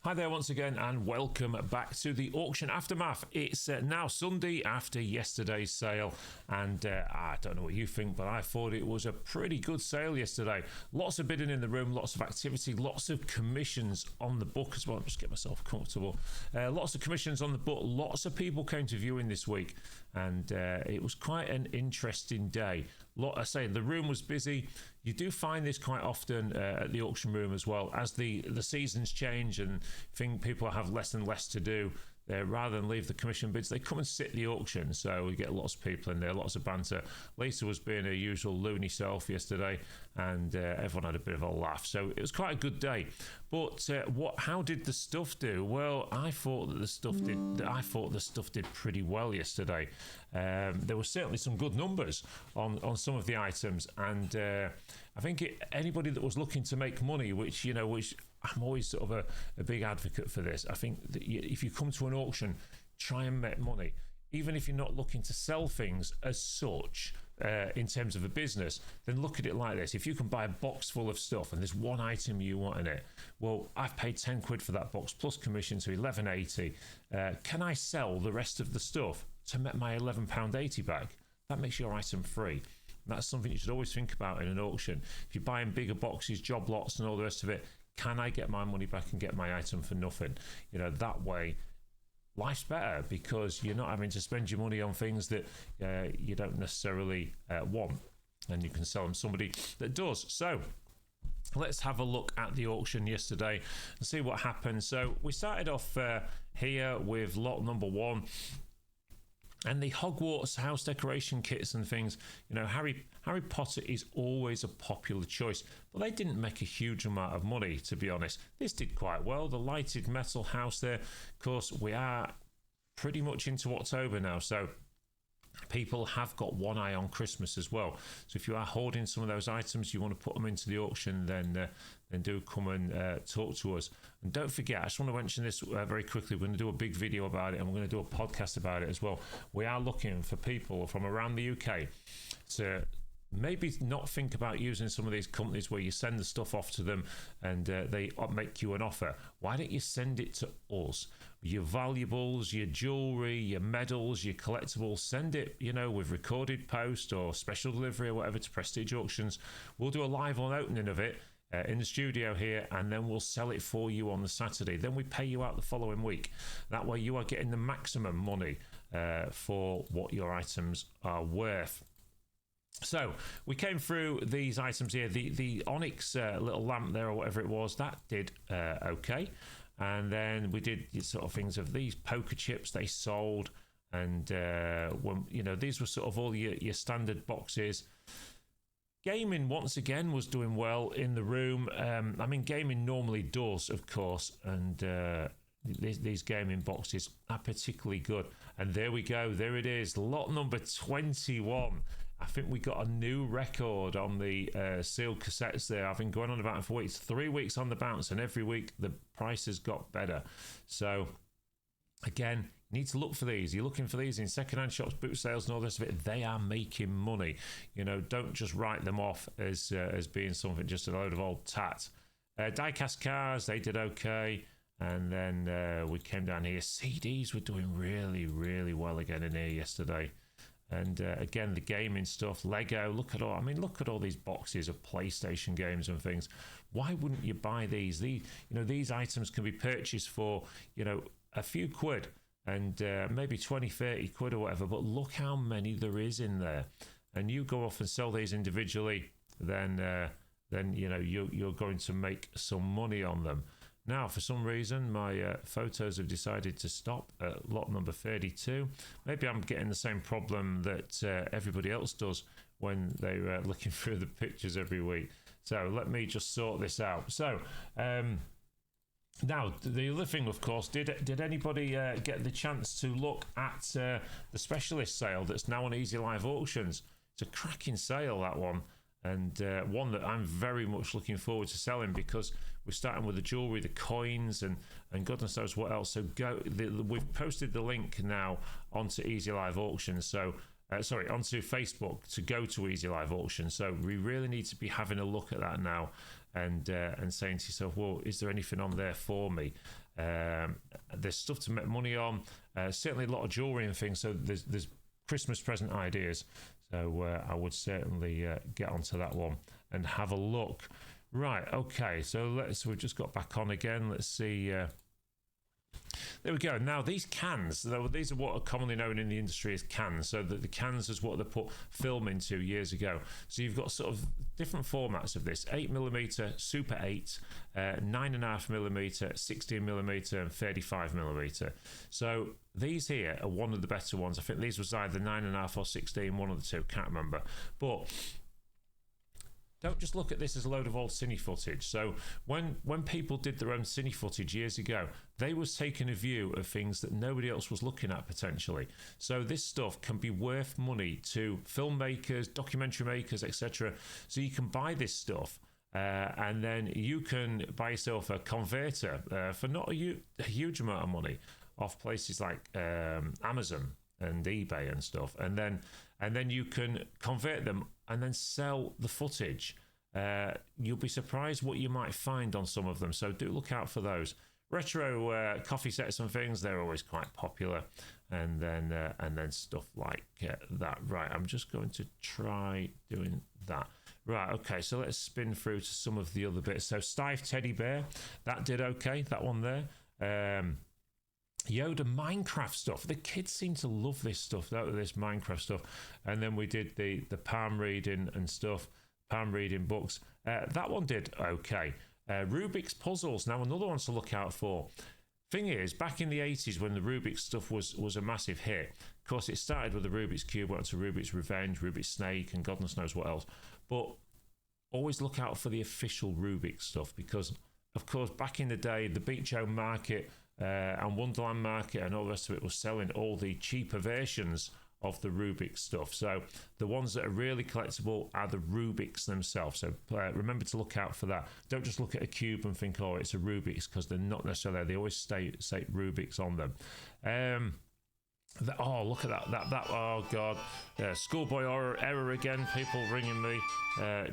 Hi there once again and welcome back to the Auction Aftermath. It's now Sunday after yesterday's sale and I don't know what you think, but I thought it was a pretty good sale yesterday. Lots of bidding in the room, lots of activity, lots of commissions on the book as well. Just get myself comfortable. Lots of commissions on the book, lots of people came to viewing this week and it was quite an interesting day. I say the room was busy. You do find this quite often at the auction room as well. As the seasons change and people have less and less to do, rather than leave the commission bids, they come and sit the auction. So we get lots of people in there, lots of banter. Lisa was being her usual loony self yesterday, and everyone had a bit of a laugh. So it was quite a good day. But how did the stuff do? Well, I thought the stuff did pretty well yesterday. There were certainly some good numbers on some of the items, and I think anybody that was looking to make money, which I'm always sort of a big advocate for this. I think that if you come to an auction, try and make money. Even if you're not looking to sell things as such in terms of a business, then look at it like this. If you can buy a box full of stuff and there's one item you want in it, well, I've paid 10 quid for that box plus commission to 11.80. Can I sell the rest of the stuff to make my £11.80 back? That makes your item free. That's something you should always think about in an auction. If you're buying bigger boxes, job lots and all the rest of it, can I get my money back and get my item for nothing? That way life's better because you're not having to spend your money on things that you don't necessarily want, and you can sell them to somebody that does. So let's have a look at the auction yesterday and see what happened. So we started off here with lot number 1. And the Hogwarts house decoration kits and things, Harry Potter is always a popular choice, but they didn't make a huge amount of money, to be honest. This did quite well. The lighted metal house there, of course, we are pretty much into October now, so people have got one eye on Christmas as well. So if you are holding some of those items, you want to put them into the auction, then do come and talk to us. And don't forget, I just want to mention this very quickly. We're going to do a big video about it and we're going to do a podcast about it as well. We are looking for people from around the UK to maybe not think about using some of these companies where you send the stuff off to them and they make you an offer. Why don't you send it to us? Your valuables, your jewellery, your medals, your collectibles, send it, with recorded post or special delivery or whatever to Prestige Auctions. We'll do a live on opening of it in the studio here, and then we'll sell it for you on the Saturday. Then we pay you out the following week. That way you are getting the maximum money for what your items are worth. So we came through these items here. The onyx little lamp there or whatever it was, that did okay. And then we did sort of things of these poker chips they sold, and these were sort of all your standard boxes. Gaming once again was doing well in the room. Gaming normally does, of course, and these gaming boxes are particularly good. And there we go, there it is, lot number 21. I think we got a new record on the sealed cassettes there. I've been going on about it for weeks. 3 weeks on the bounce, and every week the prices got better. So again, you need to look for these. You're looking for these in secondhand shops, boot sales and all this of it. They are making money. Don't just write them off as being something, just a load of old tat. Die-cast cars, they did okay. And then we came down here. CDs were doing really, really well again in here yesterday. And again, the gaming stuff, Lego, look at all these boxes of PlayStation games and things. Why wouldn't you buy these? These items can be purchased for, a few quid and maybe 20, 30 quid or whatever. But look how many there is in there. And you go off and sell these individually, then you're going to make some money on them. Now, for some reason, my photos have decided to stop at lot number 32. Maybe I'm getting the same problem that everybody else does when they're looking through the pictures every week. So let me just sort this out. So now, the other thing, of course, did anybody get the chance to look at the specialist sale that's now on Easy Live Auctions? It's a cracking sale, that one. And one that I'm very much looking forward to selling, because we're starting with the jewellery, the coins, and goodness knows what else. So we've posted the link now onto Easy Live Auctions. So onto Facebook to go to Easy Live Auctions. So we really need to be having a look at that now. and saying to yourself, well, is there anything on there for me? There's stuff to make money on. Certainly a lot of jewelry and things. So there's Christmas present ideas. So I would certainly get onto that one and have a look. Right, okay. So we've just got back on again. Let's see. There we go. Now these cans, these are what are commonly known in the industry as cans. So the cans is what they put film into years ago. So you've got sort of different formats of this: 8mm, Super 8, 9.5mm, 16mm, and 35mm. So these here are one of the better ones. I think these was either 9.5 or 16, one of the two, can't remember. But don't just look at this as a load of old cine footage. So when people did their own cine footage years ago, they was taking a view of things that nobody else was looking at potentially. So this stuff can be worth money to filmmakers, documentary makers, etc. So you can buy this stuff and then you can buy yourself a converter for not a huge amount of money off places like Amazon and eBay and stuff, and then you can convert them and then sell the footage. You'll be surprised what you might find on some of them, so do look out for those. Retro coffee sets and things, they're always quite popular, and then stuff like that. Right, I'm just going to try doing that. Right, okay, so let's spin through to some of the other bits. So Steve Teddy Bear, that did okay, that one there. Yoda Minecraft stuff. The kids seem to love this stuff, this Minecraft stuff. And then we did the palm reading and stuff, palm reading books. That one did okay. Rubik's puzzles, now another one to look out for. Thing is, back in the 80s when the Rubik's stuff was a massive hit, of course it started with the Rubik's Cube, went to Rubik's Revenge, Rubik's Snake, and goodness knows what else. But always look out for the official Rubik's stuff, because of course back in the day the Beach Home Market and Wonderland Market and all the rest of it was selling all the cheaper versions of the Rubik's stuff. So the ones that are really collectible are the Rubik's themselves. So remember to look out for that. Don't just look at a cube and think, oh, it's a Rubik's, because they're not necessarily there. They always say Rubik's on them. Oh, look at that oh god, schoolboy error again. People ringing me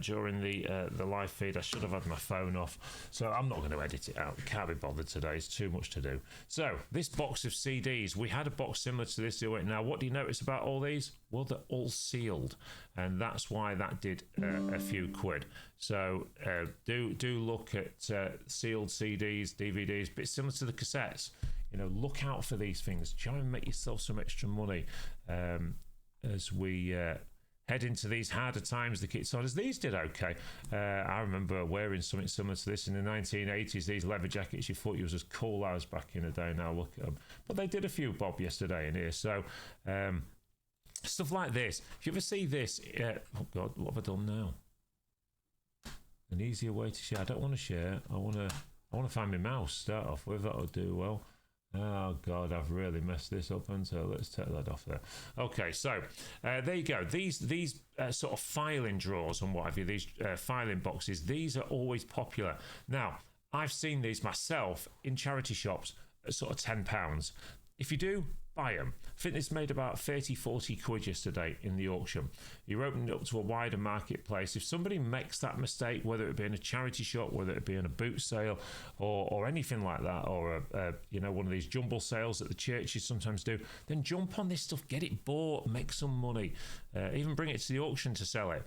during the live feed. I should have had my phone off, so I'm not going to edit it out. Can't be bothered today, it's too much to do. So this box of CDs, we had a box similar to this the other way. Now what do you notice about all these? Well, they're all sealed, and that's why that did a few quid. So do look at sealed CDs, DVDs, a bit similar to the cassettes. You know, look out for these things. Try and make yourself some extra money as we head into these harder times. The Kickstarters, these did okay. I remember wearing something similar to this in the 1980s. These leather jackets, you thought you was as cool as back in the day. Now look at them. But they did a few bob yesterday in here. So stuff like this. If you ever see this, oh God, what have I done now? An easier way to share. I don't want to share. I want to find my mouse. Start off with that'll do well. Oh God, I've really messed this up, and so let's take that off there. Okay, so there you go. These sort of filing drawers and what have you, these filing boxes, these are always popular. Now, I've seen these myself in charity shops at sort of £10. If you do, buy them. I think this made about 30-40 quid yesterday in the auction. You're opening it up to a wider marketplace. If somebody makes that mistake, whether it be in a charity shop, whether it be in a boot sale or anything like that, or one of these jumble sales that the churches sometimes do, then jump on this stuff, get it bought, make some money, even bring it to the auction to sell it.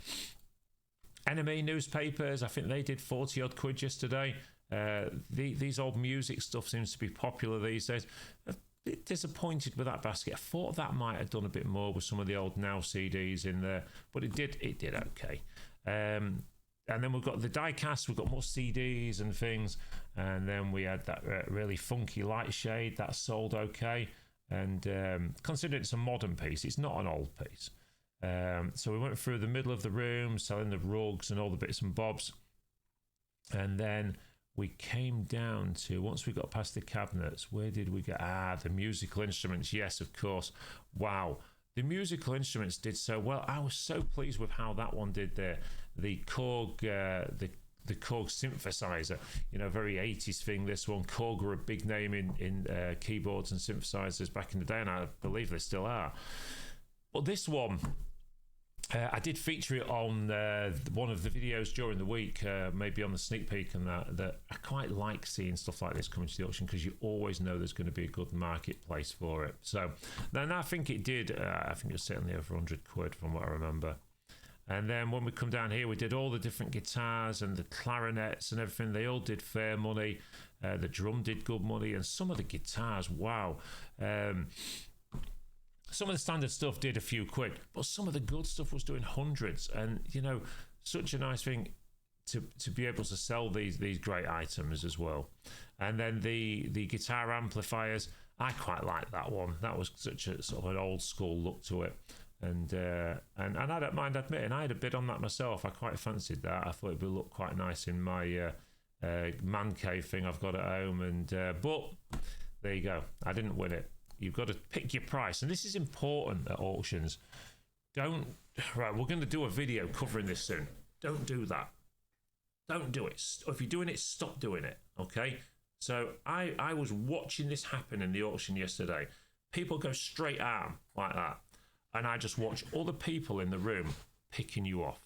Enemy newspapers, I think they did 40 odd quid yesterday. These old music stuff seems to be popular these days. Bit disappointed with that basket. I thought that might have done a bit more with some of the old Now CDs in there, but it did okay. And then we've got the die cast, we've got more CDs and things, and then we had that really funky light shade that sold okay. And considering it's a modern piece, it's not an old piece. So we went through the middle of the room selling the rugs and all the bits and bobs, and then we came down to, once we got past the cabinets, where did we get? The musical instruments. Yes, of course. Wow. The musical instruments did so well. I was so pleased with how that one did there. The Korg, the Korg synthesizer, very 80s thing. This one, Korg were a big name in keyboards and synthesizers back in the day, and I believe they still are. But this one, I did feature it on one of the videos during the week, maybe on the sneak peek, and that I quite like seeing stuff like this coming to the auction because you always know there's going to be a good marketplace for it. So then I think it did, I think it was certainly over 100 quid from what I remember. And then when we come down here, we did all the different guitars and the clarinets and everything. They all did fair money. The drum did good money, and some of the guitars, wow. Some of the standard stuff did a few quid, but some of the good stuff was doing hundreds. And, you know, such a nice thing to be able to sell these great items as well. And then the guitar amplifiers, I quite like that one. That was such a sort of an old school look to it. And I don't mind admitting, I had a bid on that myself. I quite fancied that. I thought it would look quite nice in my man cave thing I've got at home. And but there you go. I didn't win it. You've got to pick your price, and this is important at auctions. Right, we're going to do a video covering this soon. Don't do that. Don't do it. If you're doing it, stop doing it, okay? So I was watching this happen in the auction yesterday. People go straight arm like that, and I just watch all the people in the room picking you off,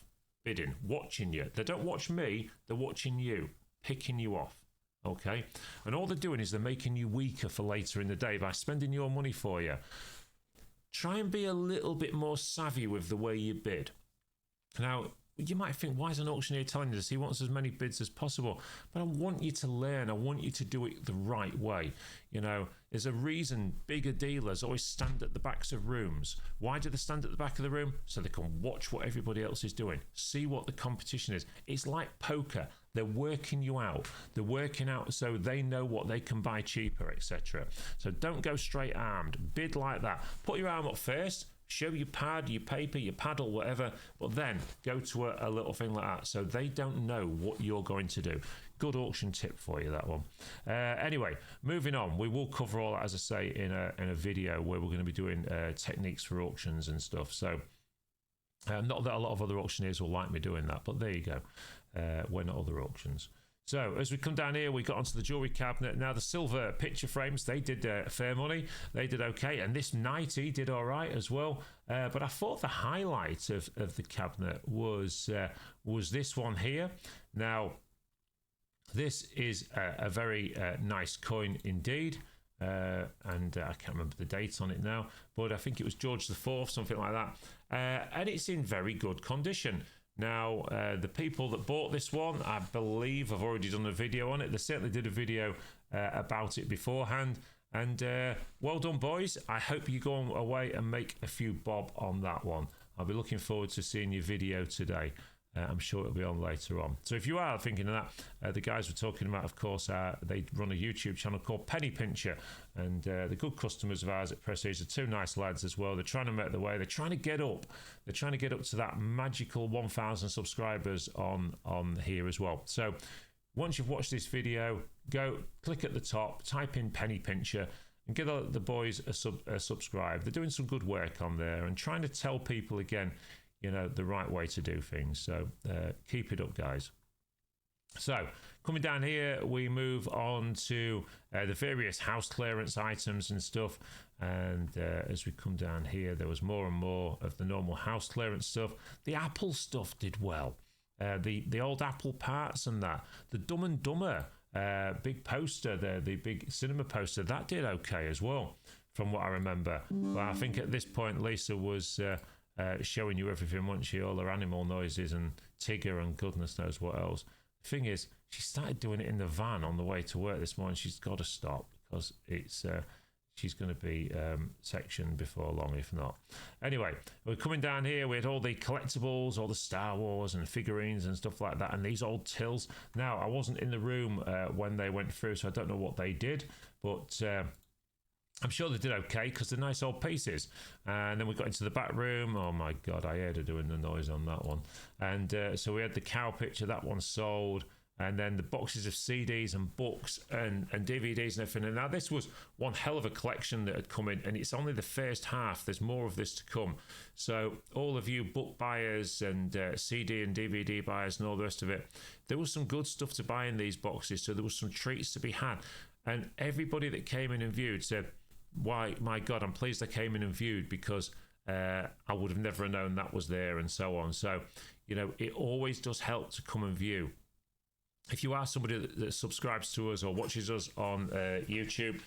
bidding, watching you. They don't watch me, they're watching you, picking you off. Okay, and all they're doing is they're making you weaker for later in the day by spending your money for you. Try and be a little bit more savvy with the way you bid. Now, you might think, why is an auctioneer telling you this? He wants as many bids as possible. But I want you to learn. I want you to do it the right way. You know, there's a reason bigger dealers always stand at the backs of rooms. Why do they stand at the back of the room? So they can watch what everybody else is doing, see what the competition is. It's like poker. They're working you out. They're working out so they know what they can buy cheaper, etc. So don't go straight armed. Bid like that. Put your arm up first. Show your pad, your paper, your paddle, whatever, but then go to a little thing like that so they don't know what you're going to do. Good auction tip for you, that one. Anyway, moving on. We will cover all that, as I say, in a video where we're going to be doing techniques for auctions and stuff. So not that a lot of other auctioneers will like me doing that, but there you go. We're not other auctions. So as we come down here, we got onto the jewellery cabinet. Now the silver picture frames, they did fair money. They did okay. And this 90 did all right as well. But I thought the highlight of the cabinet was this one here. Now, this is a very nice coin indeed. And I can't remember the date on it now, but I think it was George IV, something like that. And it's in very good condition. Now, the people that bought this one, I believe, have already done a video on it. They certainly did a video about it beforehand. And well done, boys. I hope you go away and make a few bob on that one. I'll be looking forward to seeing your video today. I'm sure it'll be on later on. So if you are thinking of that, the guys we're talking about, of course, they run a YouTube channel called Penny Pincher, and the good customers of ours at Prestige are two nice lads as well. They're trying to make their way. They're trying to get up. They're trying to get up to that magical 1,000 subscribers on here as well. So once you've watched this video, go click at the top, type in Penny Pincher, and give the boys a subscribe. They're doing some good work on there and trying to tell people again, you know, the right way to do things. So keep it up, guys. So coming down here, we move on to the various house clearance items and stuff. And as we come down here, there was more and more of the normal house clearance stuff. The Apple stuff did well. The old Apple parts and that. The Dumb and Dumber big poster there, the big cinema poster, that did okay as well, from what I remember. But I think at this point, Lisa was showing you everything, wasn't she? All her animal noises and Tigger and goodness knows what else. The thing is, she started doing it in the van on the way to work this morning. She's got to stop because it's she's going to be sectioned before long, if not. Anyway, we're coming down here. We had all the collectibles, all the Star Wars and figurines and stuff like that, and these old tills. Now, I wasn't in the room when they went through, so I don't know what they did, but I'm sure they did okay because they're nice old pieces. And then we got into the back room. Oh my God, I heard her doing the noise on that one. And so we had the cow picture, that one sold. And then the boxes of CDs and books and DVDs and everything. And now this was one hell of a collection that had come in, and it's only the first half. There's more of this to come. So all of you book buyers and CD and DVD buyers and all the rest of it, there was some good stuff to buy in these boxes. So there was some treats to be had. And everybody that came in and viewed said, why, my God, I'm pleased I came in and viewed because I would have never known that was there, and so on. So, you know, it always does help to come and view. If you are somebody that subscribes to us or watches us on YouTube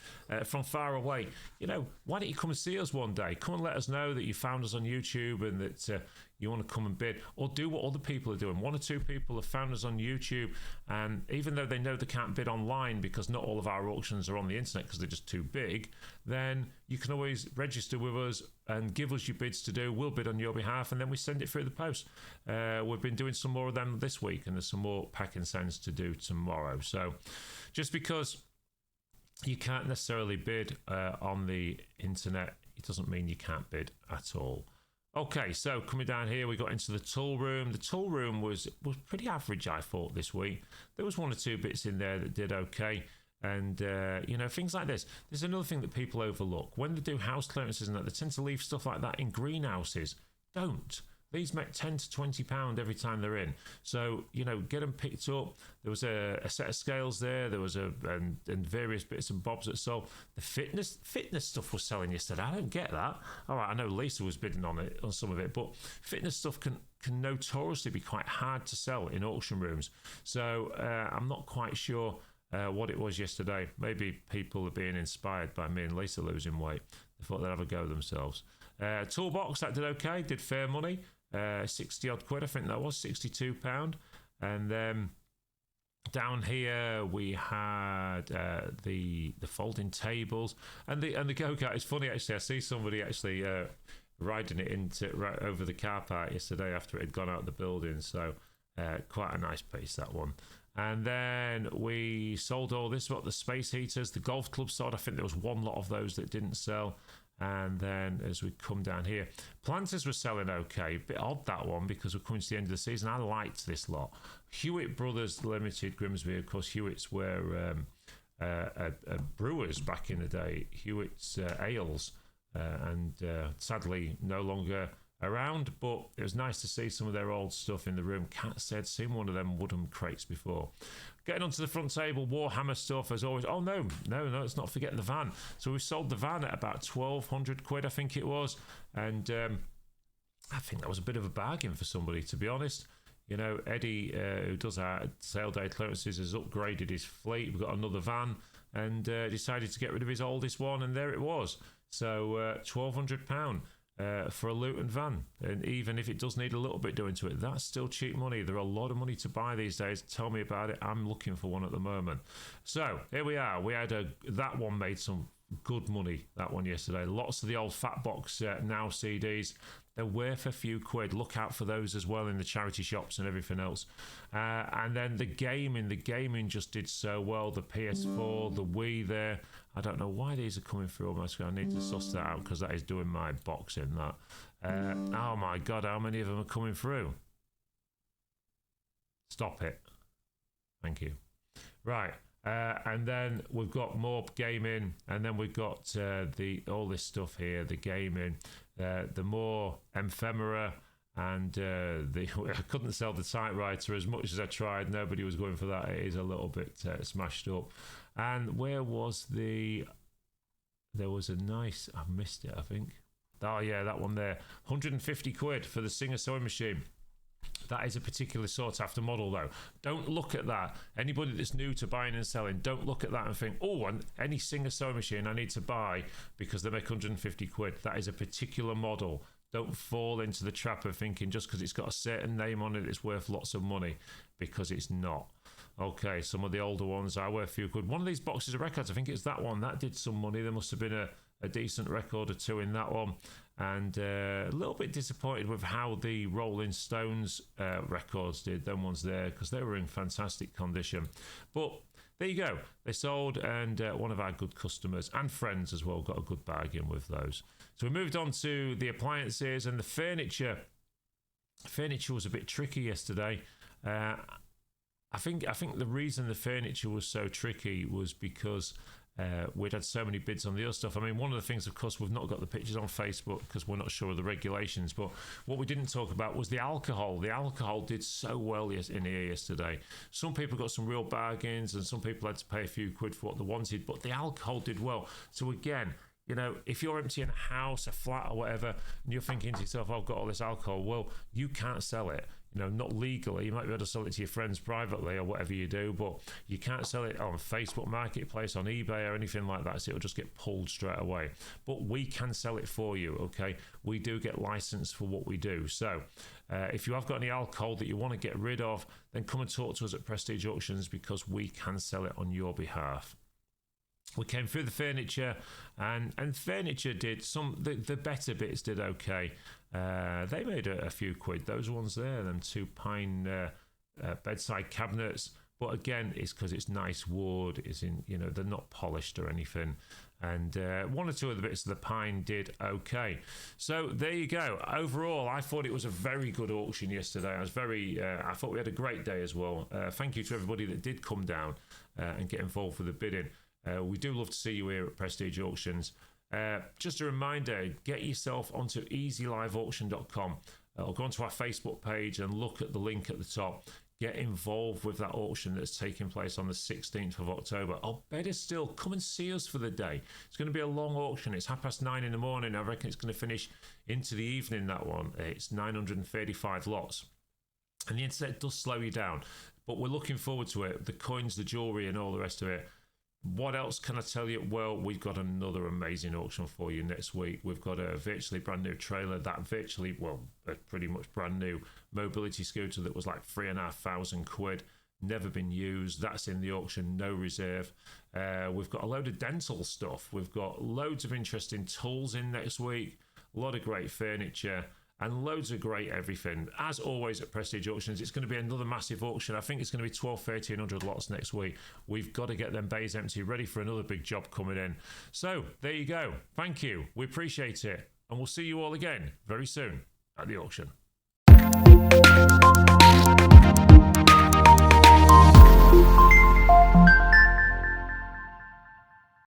from far away, you know, why don't you come and see us one day? Come and let us know that you found us on YouTube and that you want to come and bid, or do what other people are doing. 1 or 2 people have found us on YouTube, and even though they know they can't bid online because not all of our auctions are on the internet because they're just too big, then you can always register with us and give us your bids to do. We'll bid on your behalf, and then we send it through the post. We've been doing some more of them this week, and there's some more pack and sends to do tomorrow. So just because you can't necessarily bid on the internet, it doesn't mean you can't bid at all. Okay, so coming down here, we got into the tool room. The tool room was pretty average, I thought, this week. There was 1 or 2 bits in there that did okay. And, you know, things like this. There's another thing that people overlook. When they do house clearances and that, they tend to leave stuff like that in greenhouses. Don't. These make £10 to £20 every time they're in. So, you know, get them picked up. There was a set of scales there. There was and various bits and bobs that sold. The fitness stuff was selling yesterday. I don't get that. All right, I know Lisa was bidding on some of it, but fitness stuff can notoriously be quite hard to sell in auction rooms. So I'm not quite sure what it was yesterday. Maybe people are being inspired by me and Lisa losing weight. They thought they'd have a go themselves. Toolbox, that did okay. Did fair money. 60 odd quid, I think that was £62. And then down here we had the folding tables and the go-kart. It's funny actually, I see somebody actually riding it right over the car park yesterday after it had gone out the building. So quite a nice piece, that one. And then we sold all this, the space heaters, the golf club sold. I think there was 1 lot of those that didn't sell. And then as we come down here, planters were selling okay. Bit odd, that one, because we're coming to the end of the season. I liked this lot. Hewitt Brothers Limited, Grimsby. Of course, Hewitt's were brewers back in the day. Hewitt's ales, and sadly no longer around, but it was nice to see some of their old stuff in the room. Can't say I'd seen one of them wooden crates before. Getting onto the front table, Warhammer stuff as always. Oh no, let's not forget the van. So we sold the van at about 1,200 quid, I think it was, and I think that was a bit of a bargain for somebody, to be honest. You know, Eddie, who does our sale day clearances, has upgraded his fleet. We've got another van, and decided to get rid of his oldest one, and there it was. So £1,200 for a Luton van, and even if it does need a little bit doing to it, that's still cheap money. There are a lot of money to buy these days. Tell me about it. I'm looking for one at the moment. So here we are. We had that one made some good money, that one yesterday. Lots of the old fat box now CDs. They're worth a few quid. Look out for those as well in the charity shops and everything else. And then the gaming just did so well. The PS4, the Wii there. I don't know why these are coming through on my screen. I need to suss that out because that is doing my boxing, that. Oh my God, how many of them are coming through? Stop it. Thank you. Right. And then we've got more gaming, and then we've got all this stuff here, the gaming, the more ephemera, and I couldn't sell the typewriter as much as I tried. Nobody was going for that. It is a little bit smashed up. And where was there was a nice, I missed it, I think. Oh yeah, that one there, 150 quid for the Singer sewing machine. That is a particularly sought after model though. Don't look at that. Anybody that's new to buying and selling, don't look at that and think, oh, and any Singer sewing machine I need to buy because they make 150 quid. That is a particular model. Don't fall into the trap of thinking just because it's got a certain name on it, it's worth lots of money, because it's not. Okay, some of the older ones are worth a few quid. One of these boxes of records, I think it's that one, that did some money. There must have been a decent record or two in that one. And a little bit disappointed with how the Rolling Stones records did, them ones there, because they were in fantastic condition. But there you go, they sold, and one of our good customers and friends as well got a good bargain with those. So we moved on to the appliances and the furniture. Furniture was a bit tricky yesterday. I think the reason the furniture was so tricky was because we'd had so many bids on the other stuff. I mean, one of the things, of course, we've not got the pictures on Facebook because we're not sure of the regulations, but what we didn't talk about was the alcohol. The alcohol did so well in here yesterday. Some people got some real bargains and some people had to pay a few quid for what they wanted, but the alcohol did well. So again, You know, if you're emptying a house, a flat or whatever, and you're thinking to yourself, I've got all this alcohol, well, you can't sell it. You know, not legally. You might be able to sell it to your friends privately or whatever you do, but you can't sell it on Facebook Marketplace, on eBay or anything like that, so it'll just get pulled straight away. But we can sell it for you, okay? We do get licensed for what we do. So if you have got any alcohol that you want to get rid of, then come and talk to us at Prestige Auctions, because we can sell it on your behalf. We came through the furniture, and furniture did some, the better bits did okay. They made a few quid. Those ones there, them 2 pine bedside cabinets. But again, it's because it's nice wood. It's in, you know, they're not polished or anything. And one or two of the bits of the pine did okay. So there you go. Overall, I thought it was a very good auction yesterday. I thought we had a great day as well. Thank you to everybody that did come down and get involved with the bidding. We do love to see you here at Prestige Auctions. Just a reminder, get yourself onto easyliveauction.com or go onto our Facebook page and look at the link at the top. Get involved with that auction that's taking place on the 16th of October. Or better still, come and see us for the day. It's going to be a long auction. It's 9:30 in the morning. I reckon it's going to finish into the evening, that one. It's 935 lots. And the internet does slow you down. But we're looking forward to it. The coins, the jewellery and all the rest of it. What else can I tell you? Well, we've got another amazing auction for you next week. We've got a virtually brand new trailer, a pretty much brand new mobility scooter that was like 3,500 quid, never been used. That's in the auction, no reserve. We've got a load of dental stuff. We've got loads of interesting tools in next week, a lot of great furniture, and loads of great everything. As always at Prestige Auctions, it's going to be another massive auction. I think it's going to be 1,200 lots next week. We've got to get them bays empty, ready for another big job coming in. So there you go. Thank you. We appreciate it. And we'll see you all again very soon at the auction.